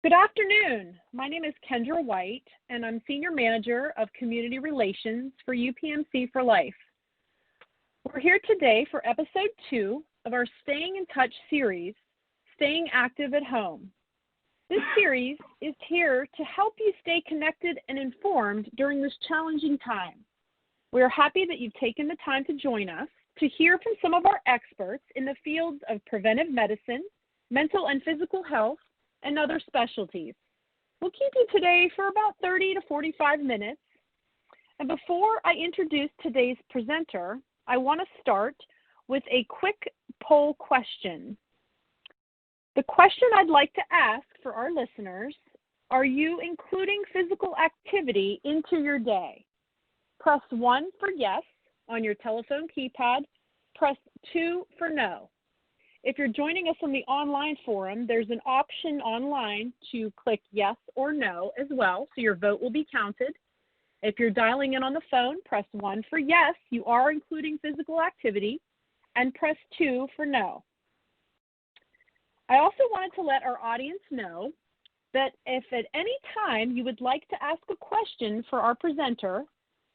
Good afternoon. My name is Kendra White, and I'm Senior Manager of Community Relations for UPMC for Life. We're here today for Episode 2 of our Staying in Touch series, Staying Active at Home. This series is here to help you stay connected and informed during this challenging time. We are happy that you've taken the time to join us to hear from some of our experts in the fields of preventive medicine, mental and physical health, and other specialties. We'll keep you today for about 30 to 45 minutes. And before I introduce today's presenter, I want to start with a quick poll question. The question I'd like to ask for our listeners, are you including physical activity into your day? Press 1 for yes on your telephone keypad. Press 2 for no. If you're joining us on the online forum, there's an option online to click yes or no as well, so your vote will be counted. If you're dialing in on the phone, press 1 for yes, you are including physical activity, and press 2 for no. I also wanted to let our audience know that if at any time you would like to ask a question for our presenter,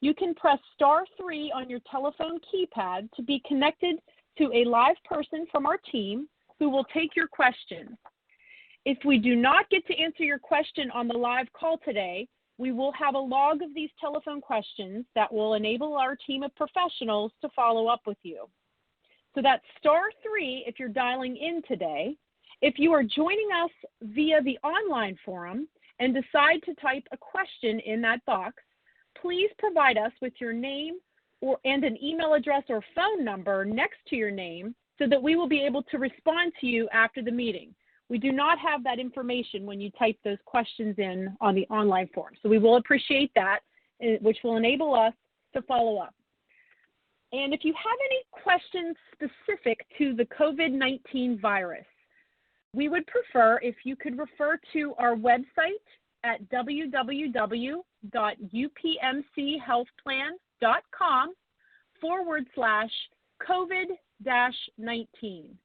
you can press *3 on your telephone keypad to be connected to a live person from our team who will take your question. If we do not get to answer your question on the live call today, we will have a log of these telephone questions that will enable our team of professionals to follow up with you. So that's *3 if you're dialing in today. If you are joining us via the online forum and decide to type a question in that box, please provide us with your name and an email address or phone number next to your name so that we will be able to respond to you after the meeting. We do not have that information when you type those questions in on the online form. So we will appreciate that, which will enable us to follow up. And if you have any questions specific to the COVID-19 virus, we would prefer if you could refer to our website at www.upmchealthplan.com/COVID-19.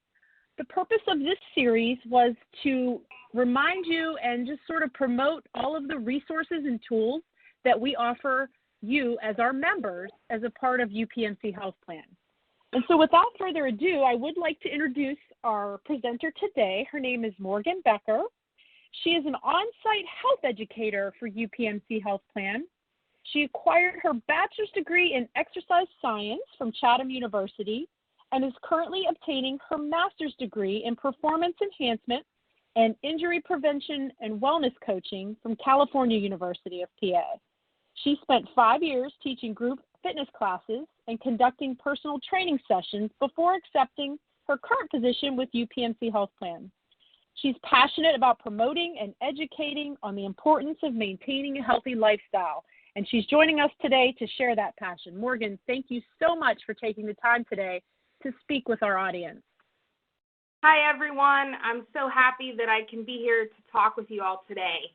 The purpose of this series was to remind you and just sort of promote all of the resources and tools that we offer you as our members as a part of UPMC Health Plan. And so without further ado, I would like to introduce our presenter today. Her name is Morgan Becker. She is an on-site health educator for UPMC Health Plan. She acquired her bachelor's degree in exercise science from Chatham University and is currently obtaining her master's degree in performance enhancement and injury prevention and wellness coaching from California University of PA. She spent 5 years teaching group fitness classes and conducting personal training sessions before accepting her current position with UPMC Health Plan. She's passionate about promoting and educating on the importance of maintaining a healthy lifestyle, and she's joining us today to share that passion. Morgan, thank you so much for taking the time today to speak with our audience. Hi, everyone. I'm so happy that I can be here to talk with you all today.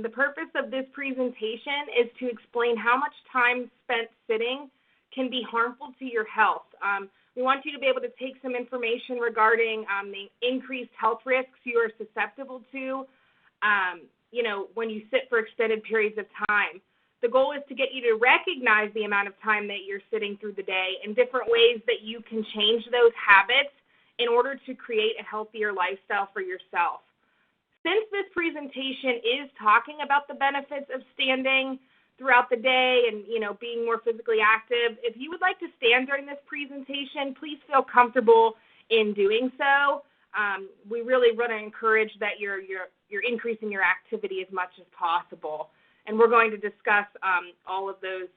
The purpose of this presentation is to explain how much time spent sitting can be harmful to your health. We want you to be able to take some information regarding the increased health risks you are susceptible to, when you sit for extended periods of time. The goal is to get you to recognize the amount of time that you're sitting through the day and different ways that you can change those habits in order to create a healthier lifestyle for yourself. Since this presentation is talking about the benefits of standing throughout the day and, being more physically active, if you would like to stand during this presentation, please feel comfortable in doing so. We really want to encourage that you're increasing your activity as much as possible. And we're going to discuss all of those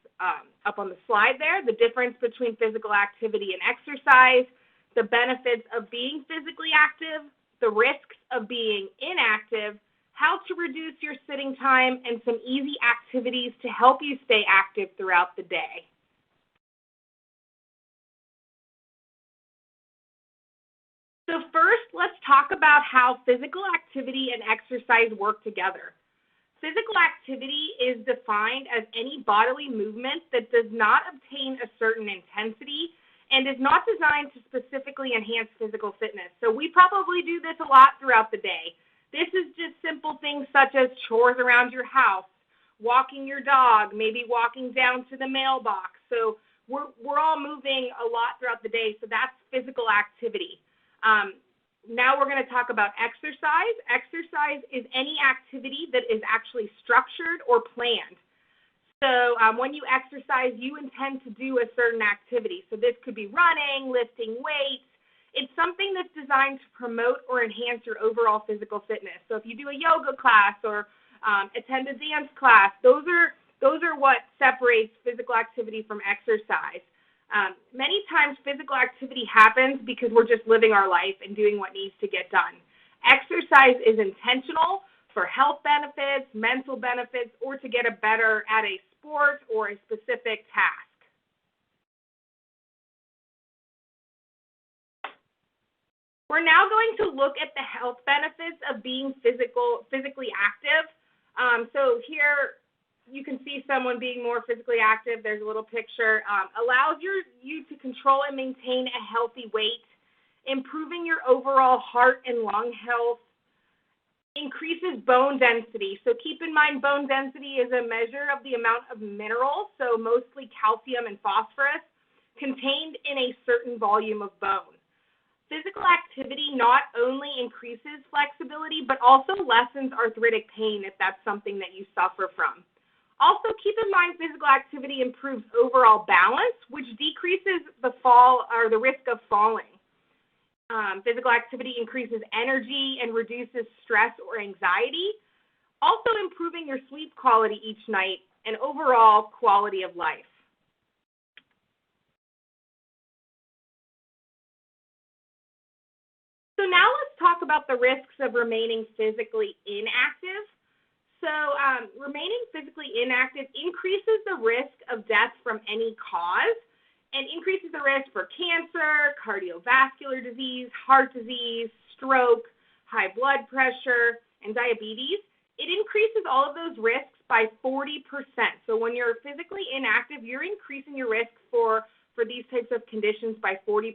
up on the slide there, the difference between physical activity and exercise, the benefits of being physically active, the risks of being inactive, how to reduce your sitting time, and some easy activities to help you stay active throughout the day. So first, let's talk about how physical activity and exercise work together. Physical activity is defined as any bodily movement that does not obtain a certain intensity and is not designed to specifically enhance physical fitness. So we probably do this a lot throughout the day. This is just simple things such as chores around your house, walking your dog, maybe walking down to the mailbox. So we're all moving a lot throughout the day, so that's physical activity. Now we're going to talk about exercise. Exercise is any activity that is actually structured or planned. So when you exercise, you intend to do a certain activity. So this could be running, lifting weights. It's something that's designed to promote or enhance your overall physical fitness. So if you do a yoga class or attend a dance class, those are what separates physical activity from exercise. Many times physical activity happens because we're just living our life and doing what needs to get done. Exercise is intentional for health benefits, mental benefits, or to get better at a sport or a specific task. We're now going to look at the health benefits of being physically active. So here you can see someone being more physically active. There's a little picture. Allows you to control and maintain a healthy weight, improving your overall heart and lung health, increases bone density. So keep in mind, bone density is a measure of the amount of minerals, so mostly calcium and phosphorus, contained in a certain volume of bone. Physical activity not only increases flexibility, but also lessens arthritic pain if that's something that you suffer from. Also, keep in mind physical activity improves overall balance, which decreases the fall or the risk of falling. Physical activity increases energy and reduces stress or anxiety, also improving your sleep quality each night and overall quality of life. So now let's talk about the risks of remaining physically inactive. So remaining physically inactive increases the risk of death from any cause and increases the risk for cancer, cardiovascular disease, heart disease, stroke, high blood pressure, and diabetes. It increases all of those risks by 40%. So when you're physically inactive, you're increasing your risk for these types of conditions by 40%.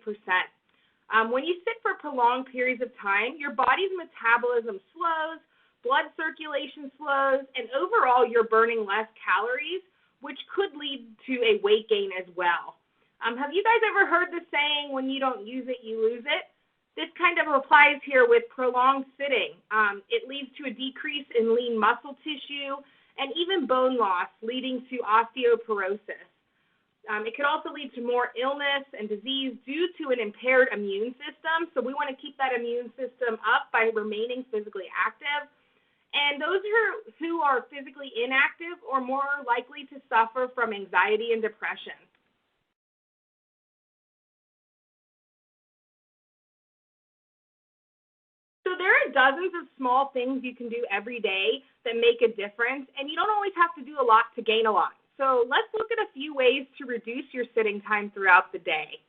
When you sit for prolonged periods of time, your body's metabolism slows, blood circulation slows, and overall you're burning less calories, which could lead to a weight gain as well. Have you guys ever heard the saying, when you don't use it, you lose it? This kind of applies here with prolonged sitting. It leads to a decrease in lean muscle tissue and even bone loss, leading to osteoporosis. It could also lead to more illness and disease due to an impaired immune system. So we want to keep that immune system up by remaining physically active. And those who are physically inactive are more likely to suffer from anxiety and depression. So there are dozens of small things you can do every day that make a difference, and you don't always have to do a lot to gain a lot. So let's look at a few ways to reduce your sitting time throughout the day.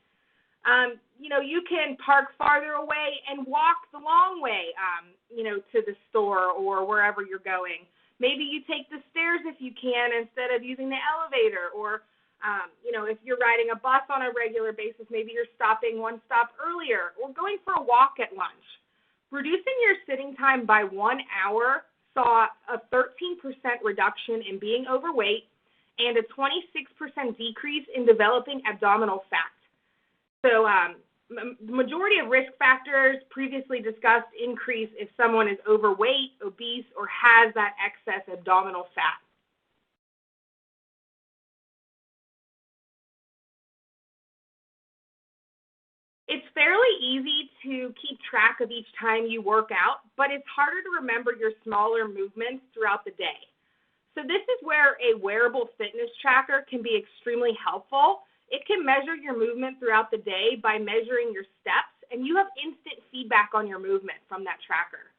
You can park farther away and walk the long way, to the store or wherever you're going. Maybe you take the stairs if you can instead of using the elevator, or, if you're riding a bus on a regular basis, maybe you're stopping one stop earlier or going for a walk at lunch. Reducing your sitting time by 1 hour saw a 13% reduction in being overweight and a 26% decrease in developing abdominal fat. So the majority of risk factors previously discussed increase if someone is overweight, obese, or has that excess abdominal fat. It's fairly easy to keep track of each time you work out, but it's harder to remember your smaller movements throughout the day. So this is where a wearable fitness tracker can be extremely helpful. It can measure your movement throughout the day by measuring your steps, and you have instant feedback on your movement from that tracker.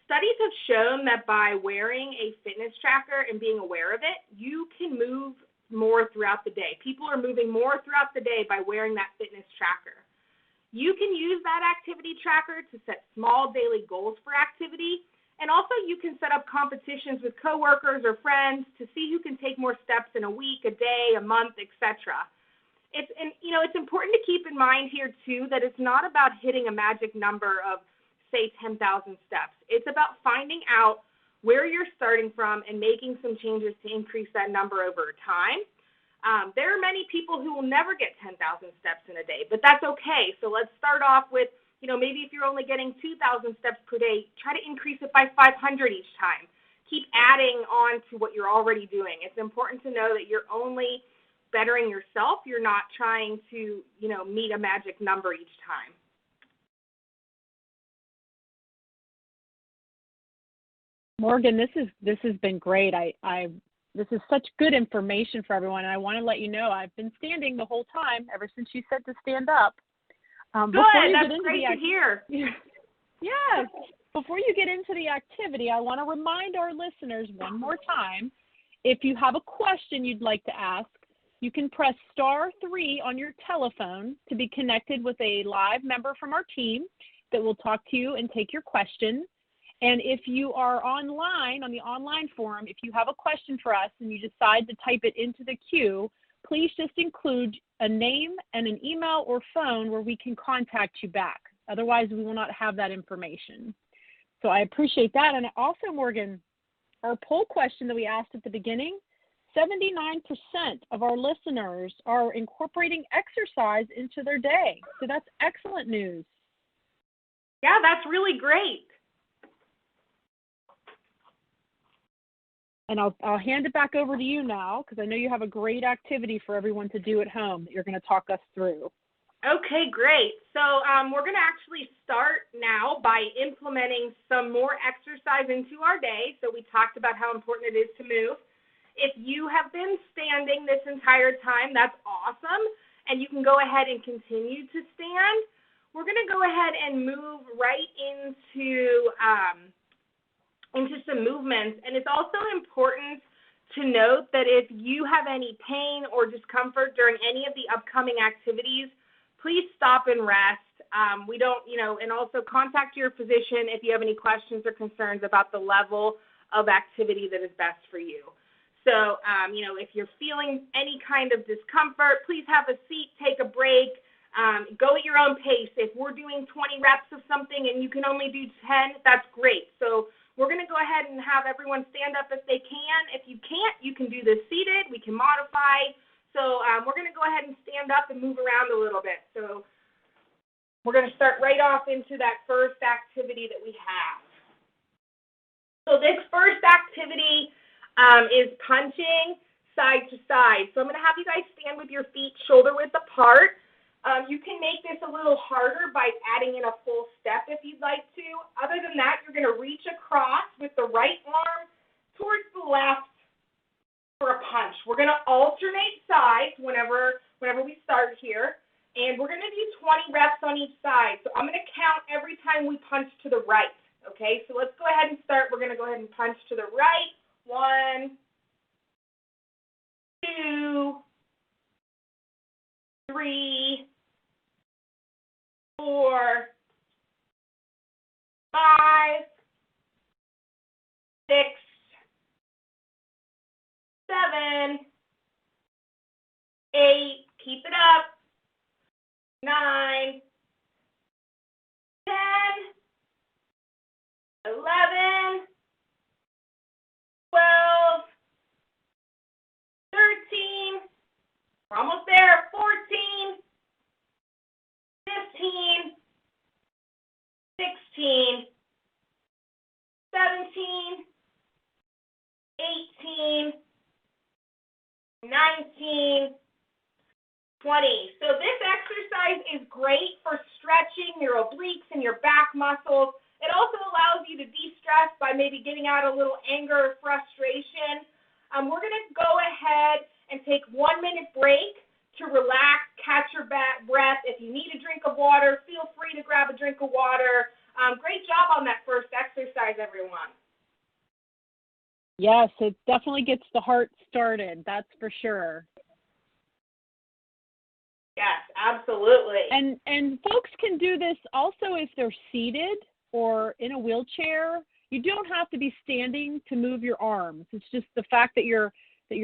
Studies have shown that by wearing a fitness tracker and being aware of it, you can move more throughout the day. People are moving more throughout the day by wearing that fitness tracker. You can use that activity tracker to set small daily goals for activity, and also you can set up competitions with coworkers or friends to see who can take more steps in a week, a day, a month, etc. It's important to keep in mind here too that it's not about hitting a magic number of say 10,000 steps. It's about finding out where you're starting from and making some changes to increase that number over time. There are many people who will never get 10,000 steps in a day, but that's okay. So let's start off with, maybe if you're only getting 2,000 steps per day, try to increase it by 500 each time. Keep adding on to what you're already doing. It's important to know that you're only bettering yourself. You're not trying to, meet a magic number each time. Morgan, this has been great. This is such good information for everyone, and I want to let you know I've been standing the whole time ever since you said to stand up. Good. That's great to hear. Yes. Before you get into the activity, I want to remind our listeners one more time, if you have a question you'd like to ask, you can press *3 on your telephone to be connected with a live member from our team that will talk to you and take your question. And if you are online, on the online forum, if you have a question for us and you decide to type it into the queue, please just include a name and an email or phone where we can contact you back. Otherwise, we will not have that information. So I appreciate that. And also, Morgan, our poll question that we asked at the beginning, 79% of our listeners are incorporating exercise into their day. So that's excellent news. Yeah, that's really great. And I'll hand it back over to you now, because I know you have a great activity for everyone to do at home that you're going to talk us through. Okay, great. So we're going to actually start now by implementing some more exercise into our day. So we talked about how important it is to move. If you have been standing this entire time, that's awesome, and you can go ahead and continue to stand. We're going to go ahead and move right into some movements, and it's also important to note that if you have any pain or discomfort during any of the upcoming activities, please stop and rest. We don't, and also contact your physician if you have any questions or concerns about the level of activity that is best for you. So, if you're feeling any kind of discomfort, please have a seat, take a break, go at your own pace. If we're doing 20 reps of something and you can only do 10, that's great. So we're going to go ahead and have everyone stand up if they can. If you can't, you can do this seated. We can modify. So we're going to go ahead and stand up and move around a little bit. So we're going to start right off into that first activity that we have. So this first activity is punching side to side. So I'm going to have you guys stand with your feet shoulder width apart. You can make this a little harder by adding in a full step if you'd like to. Other than that, you're going to reach across with the right arm towards the left for a punch. We're going to alternate sides whenever we start here, and we're going to do 20 reps on each side. So I'm going to count every time we punch to the right. Okay, so let's go ahead and start. We're going to go ahead and punch to the right. 1, 2, 3, 4, 5, 6, 7, 8, keep it up, 9, 10, 11, 12, 13, we're almost there, 14, 15, 16, 17, 18, 19, 20. So this exercise is great for stretching your obliques and your back muscles. It also allows you to de-stress by maybe getting out a little anger or frustration. We're going to go ahead and take 1 minute break to relax, catch your breath. If you need a drink of water, feel free to grab a drink of water. Great job on that first exercise, everyone. Yes, it definitely gets the heart started, that's for sure. Yes, absolutely. And folks can do this also if they're seated or in a wheelchair. You don't have to be standing to move your arms. It's just the fact that you're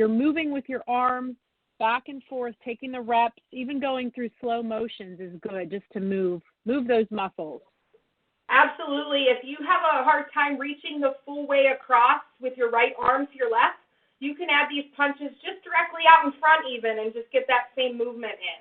moving with your arms back and forth, taking the reps, even going through slow motions is good, just to move those muscles. Absolutely. If you have a hard time reaching the full way across with your right arm to your left, you can add these punches just directly out in front even and just get that same movement in.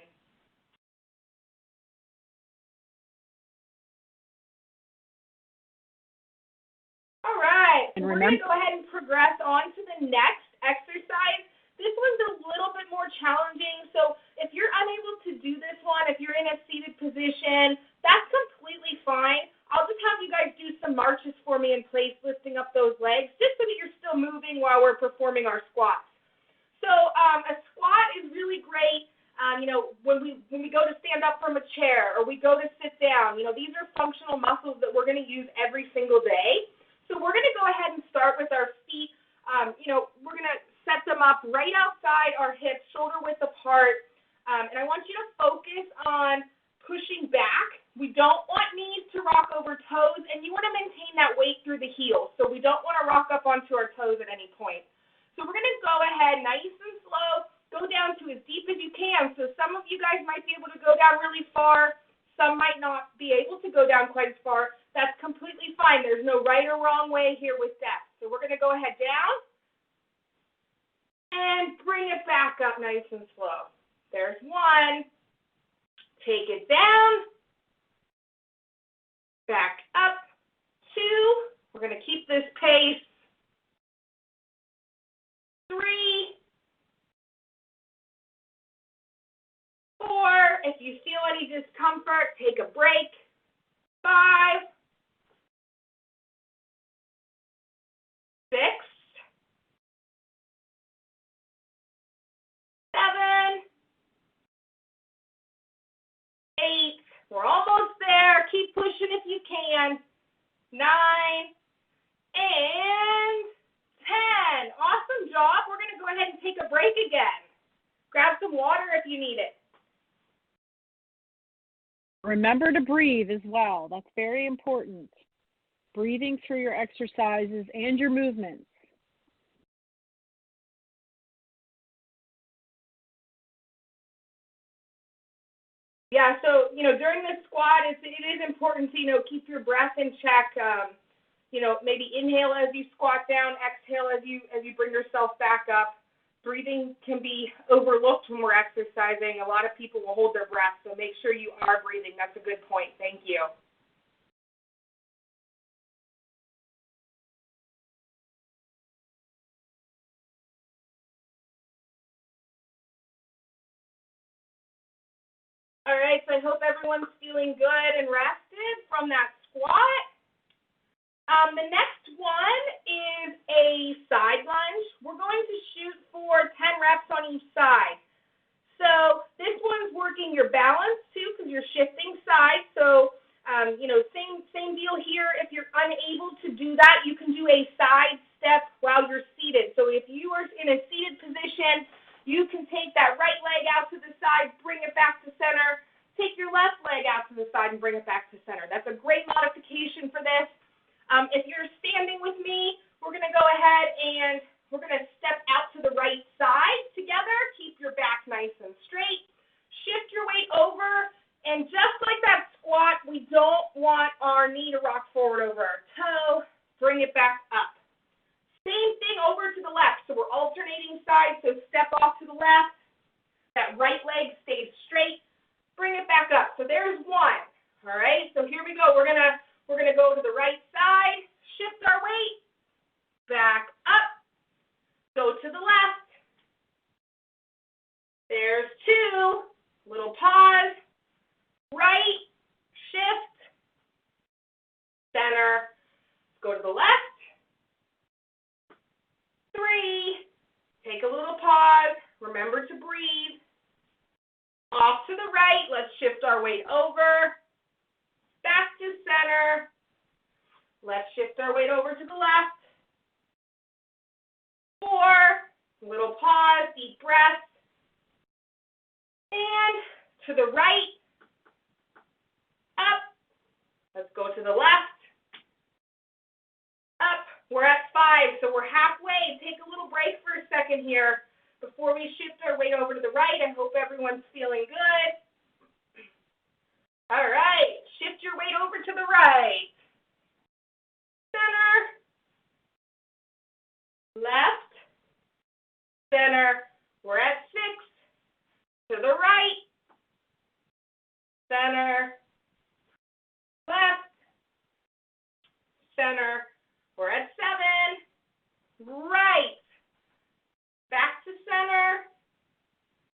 All right, so we're going to go ahead and progress on to the next exercise. This one's a little bit more challenging, so if you're unable to do this one, if you're in a seated position, that's completely fine. I'll just have you guys do some marches for me in place, lifting up those legs, just so that you're still moving while we're performing our squats. So a squat is really great. When we go to stand up from a chair or we go to sit down, these are functional muscles that we're going to use every single day. So we're going to go ahead and start with our feet. We're going to set them up right outside our hips, shoulder width apart. And I want you to focus on pushing back. We don't want knees to rock over toes, and you want to maintain that weight through the heels. So we don't want to rock up onto our toes at any point. So we're going to go ahead nice and slow, go down to as deep as you can. So some of you guys might be able to go down really far. Some might not be able to go down quite as far. That's completely fine. There's no right or wrong way here with depth. So we're going to go ahead down and bring it back up nice and slow. There's one. Take it down. Back up. Two. We're going to keep this pace. 3. 4. If you feel any discomfort, take a break. 5. 6. 7. 8. We're almost there. Keep pushing if you can. 9. And 10. Awesome job. We're going to go ahead and take a break again. Grab some water if you need it. Remember to breathe as well. That's very important. Breathing through your exercises and your movements. Yeah, so, during this squat, it is important to, keep your breath in check. Maybe inhale as you squat down, exhale as you bring yourself back up. Breathing can be overlooked when we're exercising. A lot of people will hold their breath, so make sure you are breathing. That's a good point. Thank you. All right, so I hope everyone's feeling good and rested from that squat. The next one is a side lunge. We're going to shoot for 10 reps on each side. So this one's working your balance too because you're shifting sides. So, same deal here. If you're unable to do that, you can do a side step while you're seated. So if you are in a seated position, you can take that right leg out to the side, bring it back to center. Take your left leg out to the side and bring it back to center. That's a great modification for this. If you're standing with me, we're going to go ahead and we're going to step out to the right side together. Keep your back nice and straight. Shift your weight over. And just like that squat, we don't want our knee to rock forward over our toe. Bring it back up. Same thing over to the left. So we're alternating sides. So step off to the left. That right leg stays straight. Bring it back up. So there's one. All right. So here we go. We're gonna go to the right side. Shift our weight. Back up. Go to the left. There's 2. Little pause. Right. Shift. Center. Go to the left. 3. Take a little pause. Remember to breathe. Off to the right, let's shift our weight over, back to center. Let's shift our weight over to the left. 4, little pause, deep breath. And to the right, up. Let's go to the left, up. We're at 5, so we're halfway. Take a little break for a second here. Before we shift our weight over to the right, I hope everyone's feeling good. All right, shift your weight over to the right. center. We're at 7. Right. Back to center.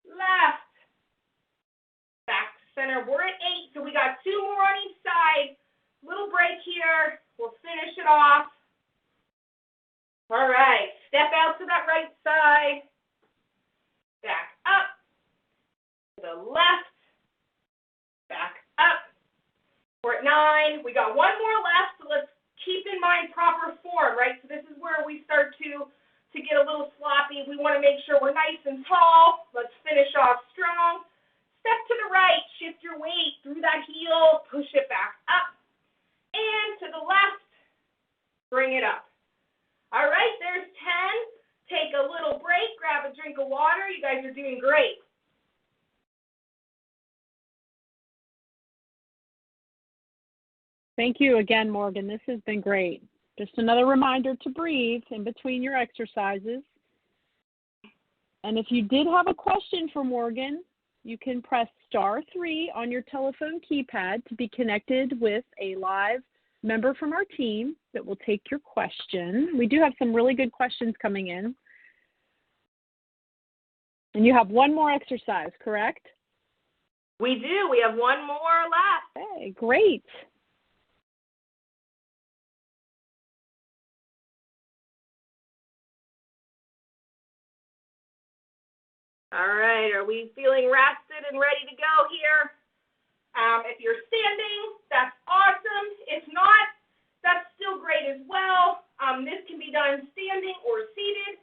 Left. Back to center. We're at 8, so we got 2 more on each side. Little break here. We'll finish it off. All right. Step out to that right side. Back up. To the left. Back up. We're at 9. We got 1 more left, so let's keep in mind proper form, right? So this is where we start to get a little sloppy. We want to make sure we're nice and tall. Let's finish off strong. Step to the right. Shift your weight through that heel. Push it back up. And to the left. Bring it up. All right, there's 10. Take a little break. Grab a drink of water. You guys are doing great. Thank you again, Morgan. This has been great. Just another reminder to breathe in between your exercises. And if you did have a question for Morgan, you can press *3 on your telephone keypad to be connected with a live member from our team that will take your question. We do have some really good questions coming in. And you have 1 more exercise, correct? We do. We have 1 more left. Okay, great. All right, are we feeling rested and ready to go here? If you're standing, that's awesome. If not, that's still great as well. This can be done standing or seated.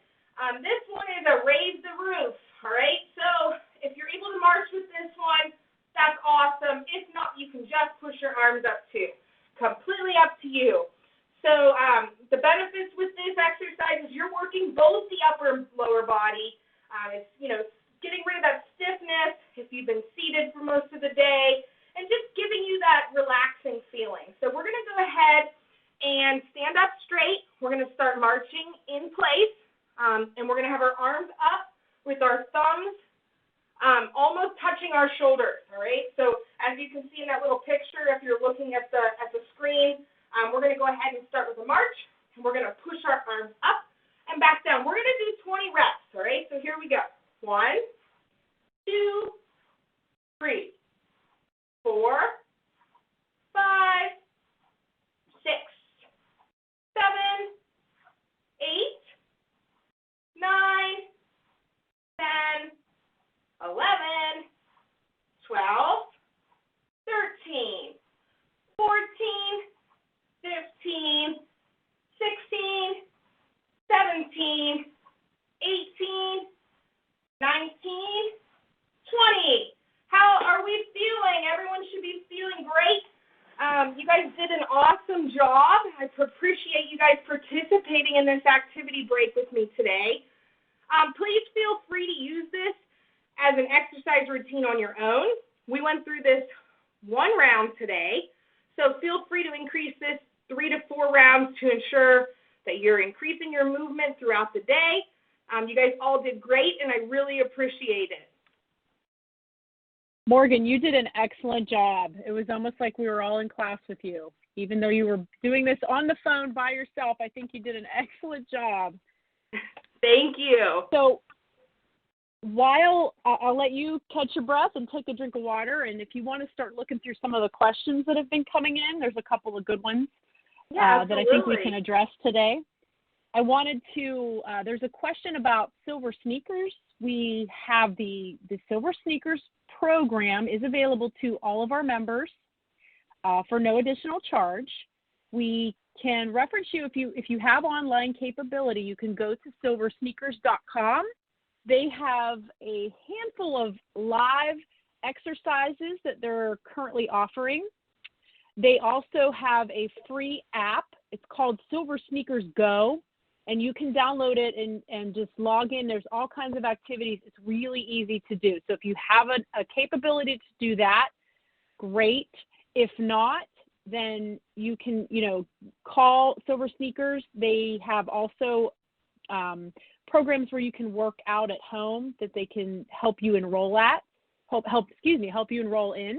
This one is a raise the roof, all right? So if you're able to march with this one, that's awesome. If not, you can just push your arms up too. Completely up to you. So the benefits with this exercise is you're working both the upper and lower body. It's, getting rid of that stiffness if you've been seated for most of the day, and just giving you that relaxing feeling. So we're going to go ahead and stand up straight. We're going to start marching in place, and we're going to have our arms up with our thumbs almost touching our shoulders, all right? So as you can see in that little picture, if you're looking at the screen, we're going to go ahead and start with a march, and we're going to push our arms up and back down. We're going to do 20 reps, all right? So here we go. 1, 2, 3, 4, 5, 6, 7, 8, 9, 10, 11, 12, 13, 14, 15, 16, 17, 18, 19, 20. How are we feeling? Everyone should be feeling great. You guys did an awesome job. I appreciate you guys participating in this activity break with me today. Please feel free to use this as an exercise routine on your own. We went through this 1 round today, so feel free to increase this 3 to 4 rounds to ensure that you're increasing your movement throughout the day. You guys all did great, and I really appreciate it. Morgan, you did an excellent job. It was almost like we were all in class with you. Even though you were doing this on the phone by yourself, I think you did an excellent job. Thank you. So while I'll let you catch your breath and take a drink of water, and if you want to start looking through some of the questions that have been coming in, there's a couple of good ones that I think we can address today. I wanted to, there's a question about silver sneakers. We have the silver sneakers program is available to all of our members for no additional charge. We can reference you if you have online capability. You can go to silversneakers.com. They have a handful of live exercises that they're currently offering. They also have a free app. It's called Silver Sneakers Go, and you can download it and just log in. There's all kinds of activities. It's really easy to do. So if you have a capability to do that, great. If not, then you can, call Silver Sneakers. They have also programs where you can work out at home that they can help you enroll you enroll in.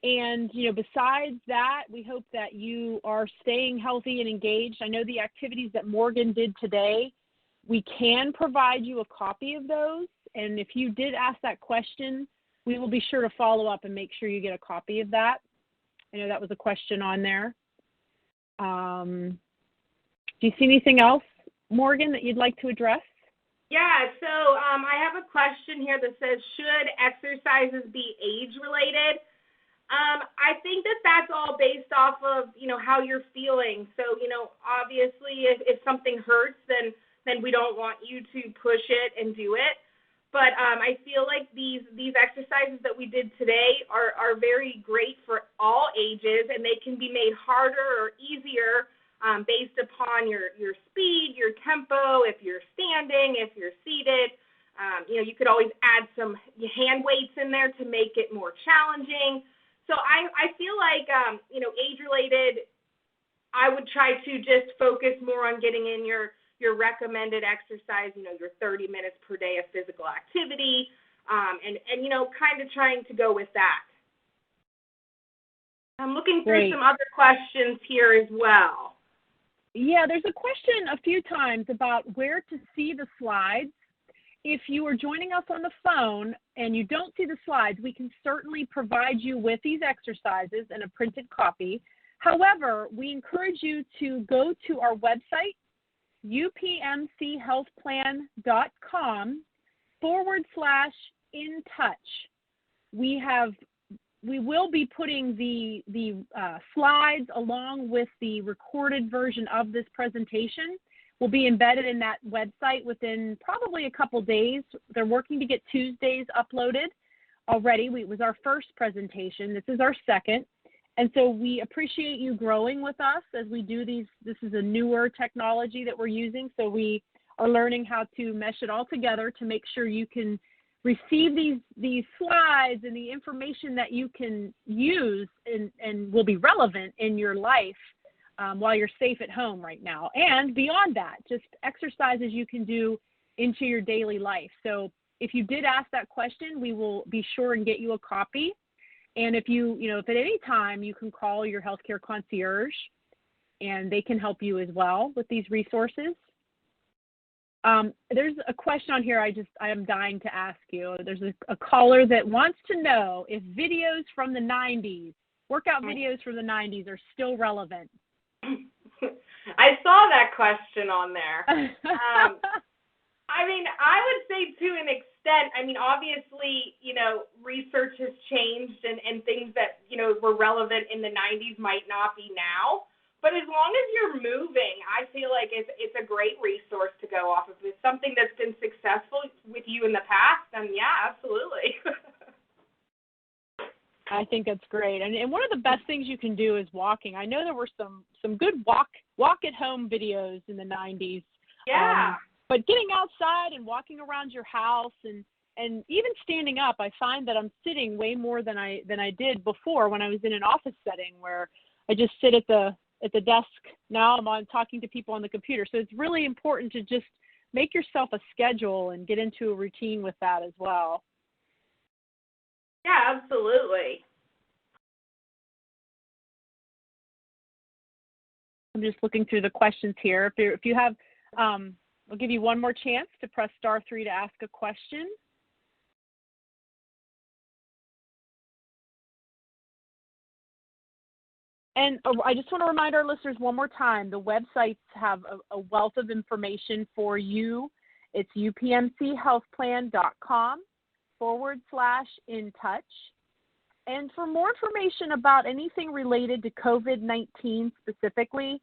And, besides that, we hope that you are staying healthy and engaged. I know the activities that Morgan did today, we can provide you a copy of those. And if you did ask that question, we will be sure to follow up and make sure you get a copy of that. I know that was a question on there. Do you see anything else, Morgan, that you'd like to address? Yeah, so I have a question here that says, should exercises be age-related? I think that that's all based off of, how you're feeling. So, obviously if something hurts, then we don't want you to push it and do it. But I feel like these exercises that we did today are very great for all ages, and they can be made harder or easier based upon your speed, your tempo, if you're standing, if you're seated. You could always add some hand weights in there to make it more challenging. So I feel like, age-related, I would try to just focus more on getting in your recommended exercise, your 30 minutes per day of physical activity, and kind of trying to go with that. I'm looking through some other questions here as well. Yeah, there's a question a few times about where to see the slides. If you are joining us on the phone and you don't see the slides, we can certainly provide you with these exercises in a printed copy. However, we encourage you to go to our website, upmchealthplan.com/intouch. We will be putting the slides along with the recorded version of this presentation will be embedded in that website within probably a couple days. They're working to get Tuesdays uploaded already. It was our first presentation. This is our second. And so we appreciate you growing with us as we do these. This is a newer technology that we're using, so we are learning how to mesh it all together to make sure you can receive these slides and the information that you can use and will be relevant in your life while you're safe at home right now. And beyond that, just exercises you can do into your daily life. So if you did ask that question, we will be sure and get you a copy. And if if at any time you can call your healthcare concierge and they can help you as well with these resources. There's a question on here I am dying to ask you. There's a caller that wants to know if videos from the 90s, workout videos from the 90s are still relevant. I saw that question on there. I mean, I would say to an extent, obviously, research has changed and things that, were relevant in the 90s might not be now. But as long as you're moving, I feel like it's a great resource to go off of. If it's something that's been successful with you in the past, then yeah, absolutely. I think that's great. And one of the best things you can do is walking. I know there were some good walk at home videos in the 90s. Yeah. But getting outside and walking around your house and even standing up, I find that I'm sitting way more than I did before when I was in an office setting where I just sit at the desk. Now I'm talking to people on the computer. So it's really important to just make yourself a schedule and get into a routine with that as well. Yeah, absolutely. I'm just looking through the questions here. If you have, I'll give you one more chance to press *3 to ask a question. And I just want to remind our listeners one more time, the websites have a wealth of information for you. It's upmchealthplan.com/intouch. And for more information about anything related to COVID-19 specifically,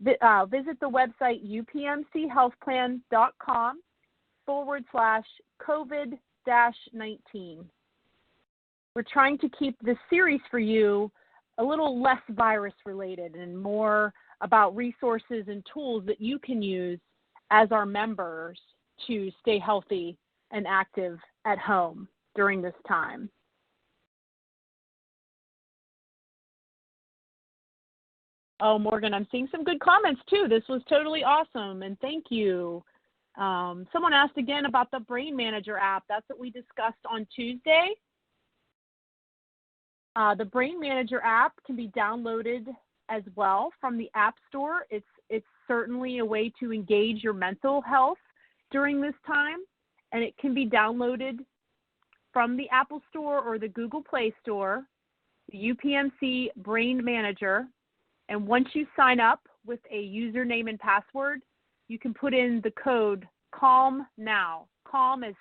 visit the website upmchealthplan.com/COVID-19. We're trying to keep this series for you a little less virus related and more about resources and tools that you can use as our members to stay healthy and active at home during this time. Oh, Morgan, I'm seeing some good comments too. This was totally awesome, and thank you. Someone asked again about the Brain Manager app. That's what we discussed on Tuesday. The Brain Manager app can be downloaded as well from the App Store. It's certainly a way to engage your mental health during this time, and it can be downloaded from the Apple Store or the Google Play Store, the UPMC Brain Manager. And once you sign up with a username and password, you can put in the code CALM NOW. CALM is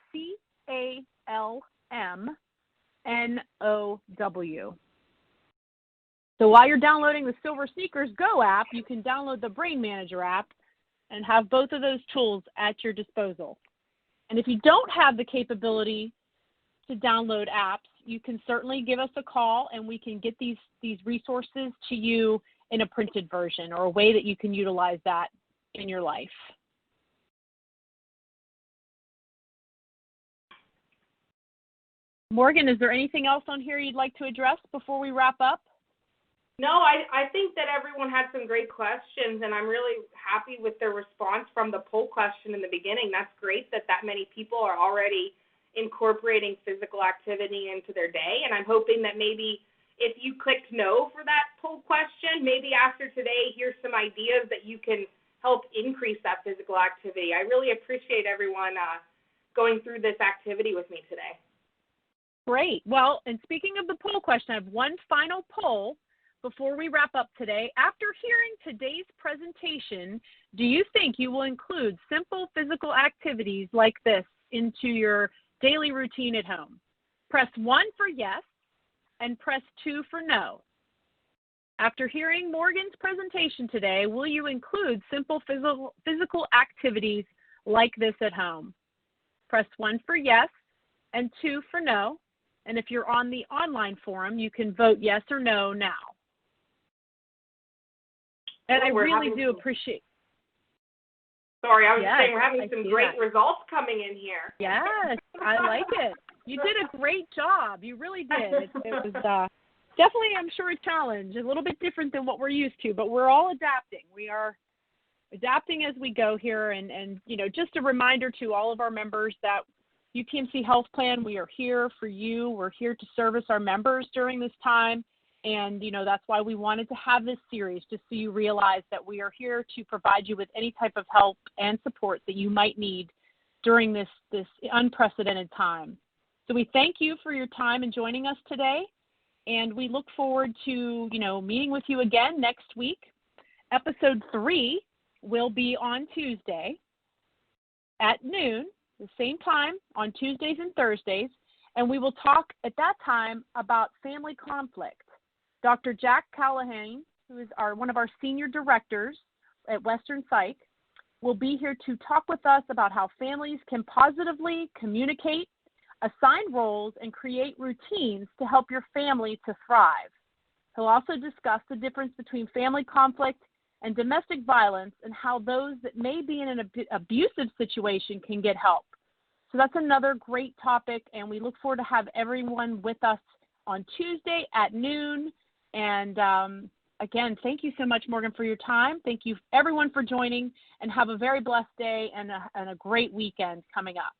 CALMNOW. So while you're downloading the Silver Sneakers Go app, you can download the Brain Manager app and have both of those tools at your disposal. And if you don't have the capability to download apps, you can certainly give us a call and we can get these resources to you in a printed version or a way that you can utilize that in your life. Morgan, is there anything else on here you'd like to address before we wrap up? No, I think that everyone had some great questions, and I'm really happy with their response from the poll question in the beginning. That's great that many people are already incorporating physical activity into their day, and I'm hoping that maybe if you clicked no for that poll question, maybe after today, here's some ideas that you can help increase that physical activity. I really appreciate everyone going through this activity with me today. Great. Well, and speaking of the poll question, I have one final poll before we wrap up today. After hearing today's presentation, do you think you will include simple physical activities like this into your daily routine at home? Press 1 for yes and press 2 for no. After hearing Morgan's presentation today, will you include simple physical activities like this at home? Press 1 for yes and 2 for no. And if you're on the online forum, you can vote yes or no now. And I really do appreciate. Sorry, I was just saying we're having some great results coming in here. Yes, I like it. You did a great job. You really did. It was definitely, I'm sure, a challenge, a little bit different than what we're used to, but we're all adapting. We are adapting as we go here. And you know, just a reminder to all of our members that UPMC Health Plan, we are here for you. We're here to service our members during this time. And, you know, that's why we wanted to have this series, just so you realize that we are here to provide you with any type of help and support that you might need during this unprecedented time. So we thank you for your time and joining us today. And we look forward to, you know, meeting with you again next week. Episode 3 will be on Tuesday at noon, the same time on Tuesdays and Thursdays. And we will talk at that time about family conflict. Dr. Jack Callahan, who is one of our senior directors at Western Psych, will be here to talk with us about how families can positively communicate, assign roles, and create routines to help your family to thrive. He'll also discuss the difference between family conflict and domestic violence and how those that may be in an abusive situation can get help. So that's another great topic, and we look forward to have everyone with us on Tuesday at noon. And again, thank you so much, Morgan, for your time. Thank you, everyone, for joining, and have a very blessed day and a great weekend coming up.